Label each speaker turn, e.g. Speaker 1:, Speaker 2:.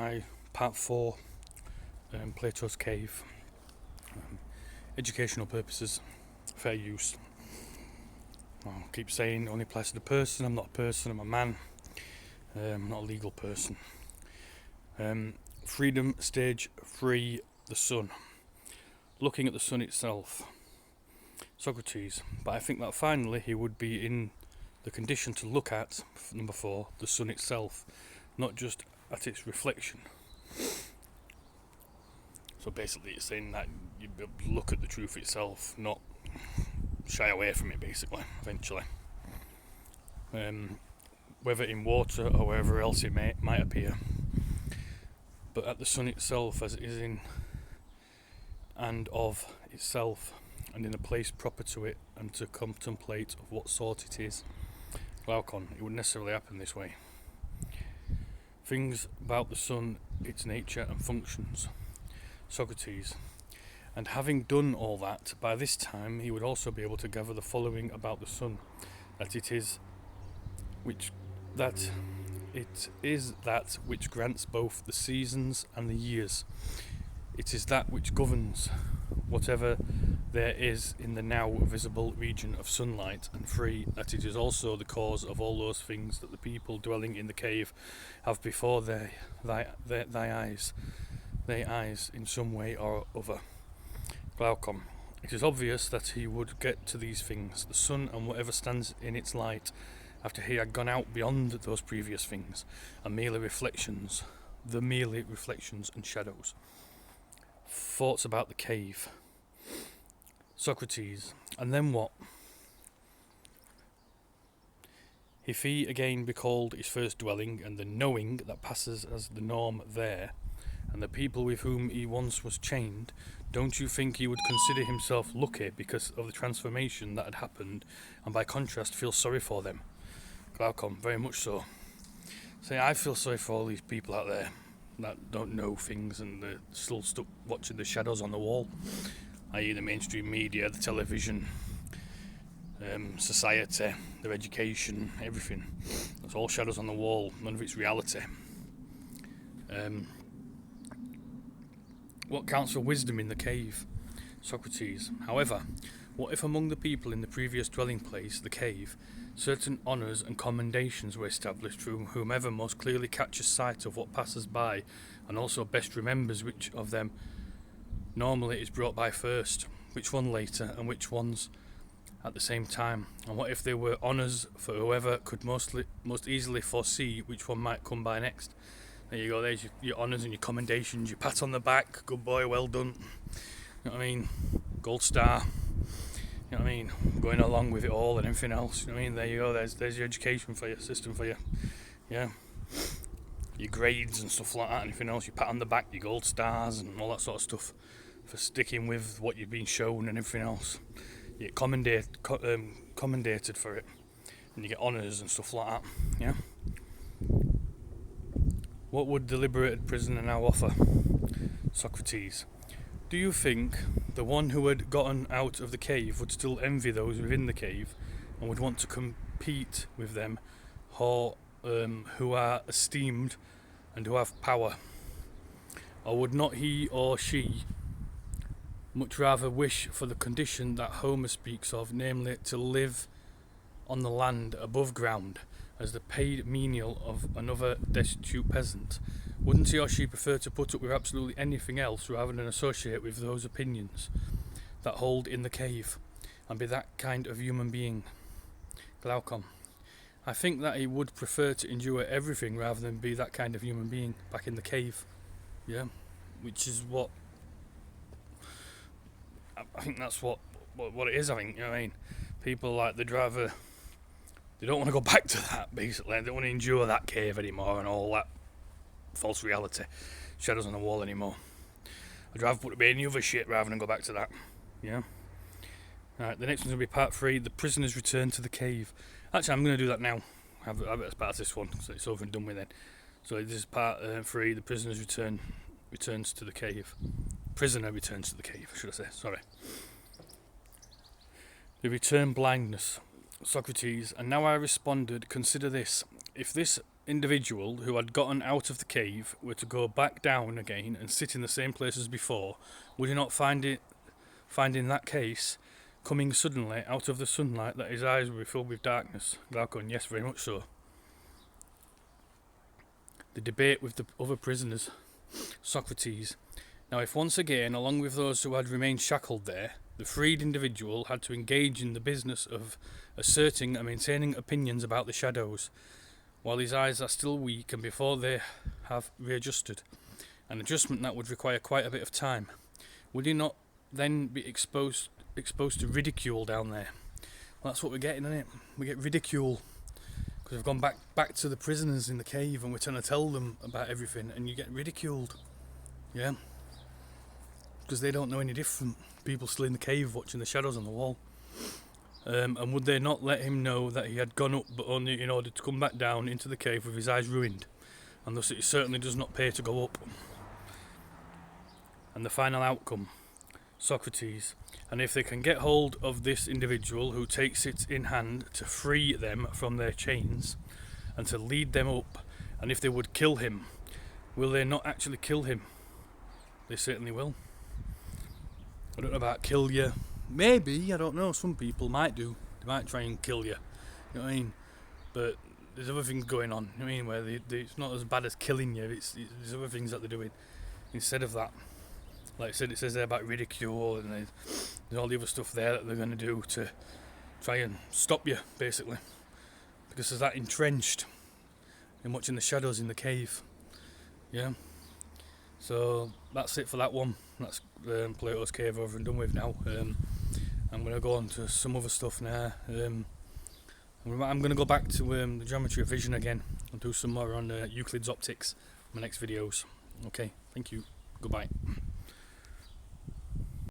Speaker 1: Hi, part 4, Plato's Cave. Educational purposes, fair use. I'll keep saying only applies to the person. I'm not a person, I'm a man. I'm not a legal person. Freedom stage 3, the sun. Looking at the sun itself. Socrates, but I think that finally he would be in the condition to look at, number 4, the sun itself, not just at its reflection. So basically it's saying that you look at the truth itself, not shy away from it, basically, eventually. Whether in water or wherever else it might appear. But at the sun itself, as it is in and of itself, and in a place proper to it, and to contemplate of what sort it is. Glaucon, it would necessarily happen this way. Things about the sun, its nature and functions. Socrates, and having done all that, by this time he would also be able to gather the following about the sun, that it is that which grants both the seasons and the years. It is that which governs whatever there is in the now visible region of sunlight, and 3, that it is also the cause of all those things that the people dwelling in the cave have before thy eyes in some way or other. Glaucon, it is obvious that he would get to these things, the sun and whatever stands in its light, after he had gone out beyond those previous things, and merely reflections and shadows. Thoughts about the cave. Socrates, and then what? If he again recalled his first dwelling, and the knowing that passes as the norm there, and the people with whom he once was chained, don't you think he would consider himself lucky because of the transformation that had happened, and by contrast feel sorry for them? Glaucon, very much so. Say, I feel sorry for all these people out there that don't know things and they're still stuck watching the shadows on the wall, i.e. the mainstream media, the television, society, their education, everything. It's all shadows on the wall, none of it's reality. What counts for wisdom in the cave? Socrates, however, what if among the people in the previous dwelling place, the cave, certain honours and commendations were established through whomever most clearly catches sight of what passes by, and also best remembers which of them normally is brought by first, which one later, and which ones at the same time? And what if there were honours for whoever could most easily foresee which one might come by next? There you go, there's your honours and your commendations, your pat on the back, good boy, well done, you know what I mean, gold star, you know what I mean, going along with it all and everything else, you know what I mean, there you go, there's your education for your system for you, yeah, your grades and stuff like that, and everything else, your pat on the back, your gold stars and all that sort of stuff, for sticking with what you've been shown and everything else. You get commendated for it, and you get honours and stuff like that, yeah. What would the liberated prisoner now offer? Socrates, do you think the one who had gotten out of the cave would still envy those within the cave, and would want to compete with them who are esteemed and who have power? Or would not he or she much rather wish for the condition that Homer speaks of, namely to live on the land above ground, as the paid menial of another destitute peasant? Wouldn't he or she prefer to put up with absolutely anything else rather than associate with those opinions that hold in the cave, and be that kind of human being? Glaucon, I think that he would prefer to endure everything rather than be that kind of human being back in the cave. Yeah, which is what I think that's what it is. I think, you know what I mean, people like they don't want to go back to that, basically. They don't want to endure that cave anymore and all that false reality, shadows on the wall anymore. I'd rather put up any other shit rather than go back to that. Yeah. Alright, the next one's going to be part 3, the prisoners return to the cave. Actually, I'm going to do that now. Have it as part of this one, so it's over and done with then. So this is part 3, the prisoners returns to the cave. Prisoner returns to the cave, should I say, sorry. The return blindness. Socrates, and now I responded, consider this. If this individual who had gotten out of the cave were to go back down again and sit in the same place as before, would he not find in that case, coming suddenly out of the sunlight, that his eyes would be filled with darkness? Glaucon: yes, very much so. The debate with the other prisoners. Socrates: now if once again, along with those who had remained shackled there, the freed individual had to engage in the business of asserting and maintaining opinions about the shadows, while his eyes are still weak and before they have readjusted, an adjustment that would require quite a bit of time, would he not then be exposed to ridicule down there? Well, that's what we're getting, isn't it? We get ridicule because we've gone back to the prisoners in the cave and we're trying to tell them about everything, and you get ridiculed. Yeah, because they don't know any different. People still in the cave watching the shadows on the wall. And would they not let him know that he had gone up, but only in order to come back down into the cave with his eyes ruined, and thus it certainly does not pay to go up? And the final outcome. Socrates: and if they can get hold of this individual who takes it in hand to free them from their chains and to lead them up, and if they would kill him, will they not actually kill him? They certainly will. I don't know about kill you. Maybe, I don't know, some people might do. They might try and kill you. You know what I mean? But there's other things going on, you know what I mean, where it's not as bad as killing you, there's other things that they're doing instead of that. Like I said, it says there about ridicule, and there's all the other stuff there that they're going to do to try and stop you, basically. Because there's that entrenched in watching the shadows in the cave. Yeah. So that's it for that one. That's Plato's Cave over and done with now. I'm going to go on to some other stuff now. I'm going to go back to the geometry of vision again and do some more on Euclid's optics in my next videos. Okay, thank you. Goodbye.